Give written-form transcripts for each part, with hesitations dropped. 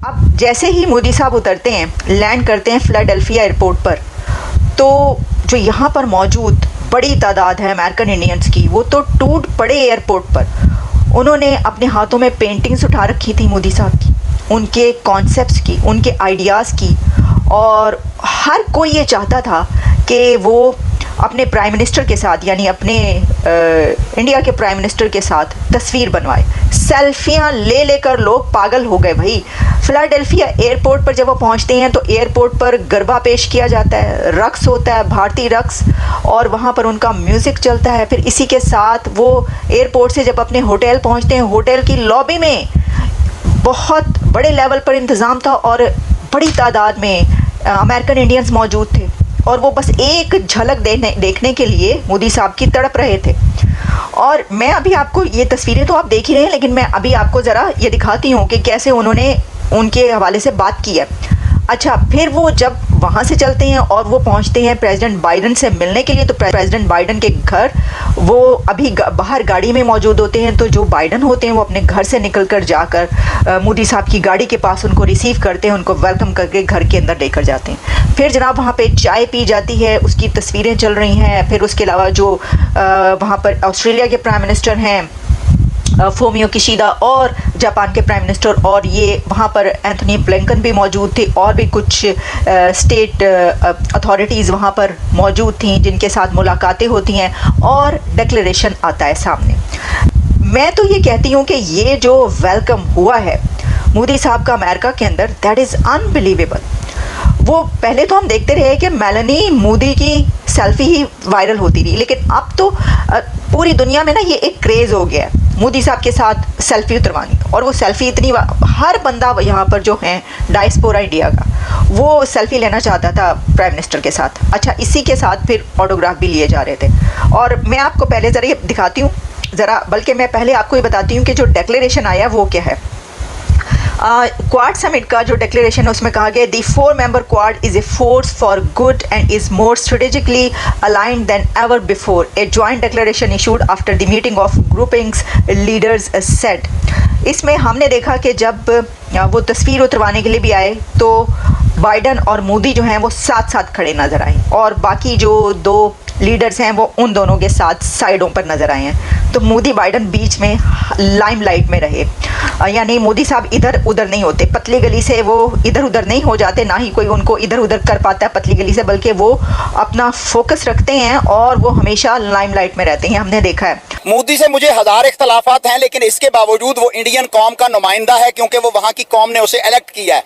अब जैसे ही मोदी साहब उतरते हैं, लैंड करते हैं फिलाडेल्फिया एयरपोर्ट पर, तो जो यहाँ पर मौजूद बड़ी तादाद है अमेरिकन इंडियंस की, वो तो टूट पड़े एयरपोर्ट पर। उन्होंने अपने हाथों में पेंटिंग्स उठा रखी थी मोदी साहब की, उनके कॉन्सेप्ट्स की, उनके आइडियाज़ की, और हर कोई ये चाहता था कि वो अपने प्राइम मिनिस्टर के साथ, यानी अपने इंडिया के प्राइम मिनिस्टर के साथ तस्वीर बनवाए। सेल्फियाँ ले लेकर लोग पागल हो गए भाई। फिलाडेल्फिया एयरपोर्ट पर जब वो पहुंचते हैं तो एयरपोर्ट पर गरबा पेश किया जाता है, रक्स होता है, भारतीय रक्स, और वहाँ पर उनका म्यूज़िक चलता है। फिर इसी के साथ वो एयरपोर्ट से जब अपने होटल पहुँचते हैं, होटल की लॉबी में बहुत बड़े लेवल पर इंतज़ाम था और बड़ी तादाद में अमेरिकन इंडियंस मौजूद थे, और वो बस एक झलक देखने के लिए मोदी साहब की तड़प रहे थे। और मैं अभी आपको ये तस्वीरें तो आप देख ही रहे हैं, लेकिन मैं अभी आपको ज़रा ये दिखाती हूँ कि कैसे उन्होंने उनके हवाले से बात की है। अच्छा, फिर वो जब वहाँ से चलते हैं और वो पहुँचते हैं प्रेसिडेंट बाइडन से मिलने के लिए, तो प्रेसिडेंट बाइडन के घर वो अभी बाहर गाड़ी में मौजूद होते हैं। तो जो बाइडन होते हैं वो अपने घर से निकल कर जाकर मोदी साहब की गाड़ी के पास उनको रिसीव करते हैं, उनको वेलकम करके घर के अंदर लेकर जाते हैं। फिर जनाब वहाँ पे चाय पी जाती है, उसकी तस्वीरें चल रही हैं। फिर उसके अलावा जो वहाँ पर ऑस्ट्रेलिया के प्राइम मिनिस्टर हैं फोमियो किशिदा, और जापान के प्राइम मिनिस्टर, और ये वहाँ पर एंथनी ब्लिंकन भी मौजूद थे, और भी कुछ स्टेट अथॉरिटीज़ वहाँ पर मौजूद थी जिनके साथ मुलाकातें होती हैं, और डिक्लेरेशन आता है सामने। मैं तो ये कहती हूँ कि ये जो वेलकम हुआ है मोदी साहब का अमेरिका के अंदर, दैट इज़ अनबिलीवेबल। वो पहले तो हम देखते रहे कि मेलानी मोदी की सेल्फी ही वायरल होती रही, लेकिन अब तो पूरी दुनिया में ना ये एक क्रेज़ हो गया है मोदी साहब के साथ सेल्फी उतरवानी। और वो सेल्फी इतनी, हर बंदा यहाँ पर जो है डायस्पोरा इंडिया का, वो सेल्फी लेना चाहता था प्राइम मिनिस्टर के साथ। अच्छा, इसी के साथ फिर ऑटोग्राफ भी लिए जा रहे थे। और मैं आपको पहले ज़रा ये दिखाती हूँ, बल्कि मैं पहले आपको ये बताती हूँ कि जो डिक्लेरेशन आया वो क्या है। क्वाड समिट का जो डिक्लेरेशन है उसमें कहा गया, the 4 member quad is a force for good and is more strategically aligned then ever before, a joint declaration issued after the meeting of groupings leaders said. इसमें हमने देखा कि जब वो तस्वीर उतरवाने के लिए भी आए तो बाइडन और मोदी जो हैं वो साथ साथ खड़े नज़र आए, और बाकी जो 2 लीडर्स हैं वो उन दोनों के साथ साइडों पर नज़र आए हैं। तो मोदी बाइडन बीच में लाइमलाइट में रहे, यानी मोदी साहब इधर उधर नहीं होते, पतली गली से वो इधर उधर नहीं हो जाते, ना ही कोई उनको इधर उधर कर पाता है पतली गली से, बल्कि वो अपना फोकस रखते हैं और वो हमेशा लाइमलाइट में रहते हैं, हमने देखा है। मोदी से मुझे हजार इख्तलाफात हैं, लेकिन इसके बावजूद वो इंडियन कौम का नुमाइंदा है, क्योंकि वो वहाँ की कौम ने उसे इलेक्ट किया है।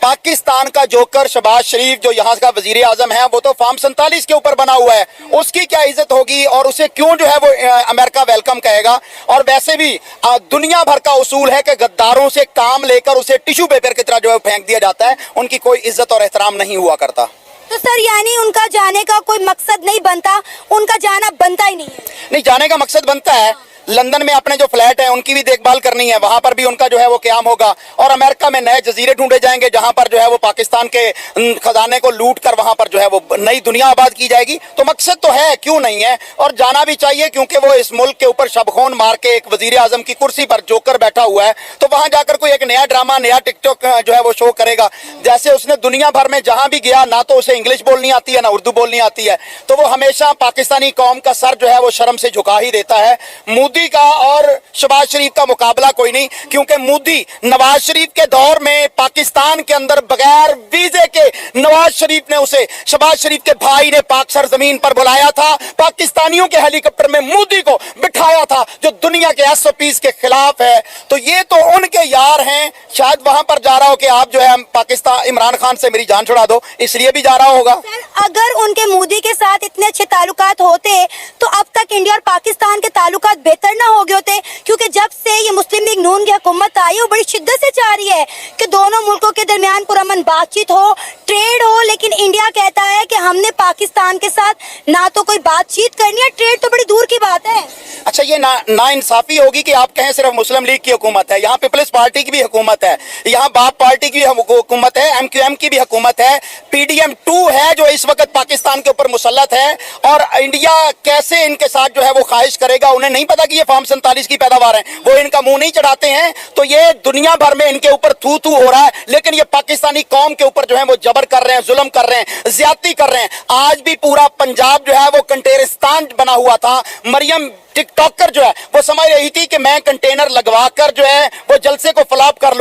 पाकिस्तान का जोकर शहबाज शरीफ जो यहाँ का वजीर आजम है, वो तो फॉर्म 47 के ऊपर बना हुआ है, उसकी क्या इज्जत होगी, और उसे क्यों जो है वो अमेरिका वेलकम कहेगा। और वैसे भी दुनिया भर का उसूल है कि गद्दारों से काम लेकर उसे टिश्यू पेपर की तरह जो है फेंक दिया जाता है, उनकी कोई इज्जत और एहतराम नहीं हुआ करता। तो सर, यानी उनका जाने का कोई मकसद नहीं बनता, उनका जाना बनता ही नहीं है? नहीं, जाने का मकसद बनता है। लंदन में अपने जो फ्लैट है उनकी भी देखभाल करनी है, वहां पर भी उनका जो है वो क़याम होगा, और अमेरिका में नए जजीरे ढूंढे जाएंगे जहां पर जो है वो पाकिस्तान के खजाने को लूट कर वहां पर जो है वो नई दुनिया आबाद की जाएगी। तो मकसद तो है, क्यों नहीं है, और जाना भी चाहिए, क्योंकि वो इस मुल्क के ऊपर शबखोन मार के एक वजीर आजम की कुर्सी पर जोकर बैठा हुआ है, तो वहां जाकर कोई एक नया ड्रामा, नया टिकटॉक जो है वो शो करेगा। जैसे उसने दुनिया भर में जहां भी गया, ना तो उसे इंग्लिश बोलनी आती है ना उर्दू बोलनी आती है, तो वो हमेशा पाकिस्तानी कौम का सर जो है वो शर्म से झुका ही देता है। मोदी का और शहबाज शरीफ का मुकाबला कोई नहीं, क्योंकि मोदी नवाज शरीफ के दौर में पाकिस्तान के अंदर बगैर वीजे के नवाज शरीफ ने उसे, शहबाज शरीफ के भाई ने पाक सरजमीन पर बुलाया था, पाकिस्तानियों के हेलीकॉप्टर में मोदी को बिठाया था, जो दुनिया के SOPs के खिलाफ है। तो ये तो उनके यार हैं, शायद वहां पर जा रहा हो कि आप जो है पाकिस्तान, इमरान खान से मेरी जान छुड़ा दो, इसलिए भी जा रहा होगा। अगर उनके मोदी के साथ इतने अच्छे ताल्लुकात होते तो अब तक इंडिया और पाकिस्तान के ताल्लुकात बेहतर ना हो गए होते, क्योंकि जब से ये मुस्लिम लीग नून की हुकूमत आई वो बड़ी शिद्दत से चाह रही है कि दोनों मुल्कों के दरमियान पुरअमन बातचीत हो, ट्रेड हो, लेकिन इंडिया कहता है कि हमने पाकिस्तान के साथ ना तो कोई बातचीत करनी है, ट्रेड तो बड़ी दूर की बात है। अच्छा, ये ना इंसाफी होगी कि आप कहें सिर्फ मुस्लिम लीग की हुकूमत है, यहाँ पीपल्स पार्टी की भी हुकूमत है, यहाँ बाप पार्टी की भी हुकूमत है, MQM की भी हुकूमत है, PDM 2 है जो इस वक्त पाकिस्तान के ऊपर मुसल्लत है, और इंडिया कैसे इनके साथ जो है वो ख्वाहिश करेगा, उन्हें नहीं पता कि ये फार्म 47 की पैदावार है, वो इनका मुंह नहीं चढ़ाते हैं। तो ये दुनिया भर में इनके ऊपर थू थू हो रहा है, लेकिन ये पाकिस्तानी कौम के ऊपर जो है वो जबर कर रहे हैं, जुल्म कर रहे हैं, ज्यादती कर रहे हैं। आज भी पूरा पंजाब जो है वो कंटेरिस्तान बना हुआ था। मरियम टिकटॉकर जो है वो समझ रही थी कि मैं कंटेनर लगवा कर जो है वो जलसे को फ्लॉप कर लूं।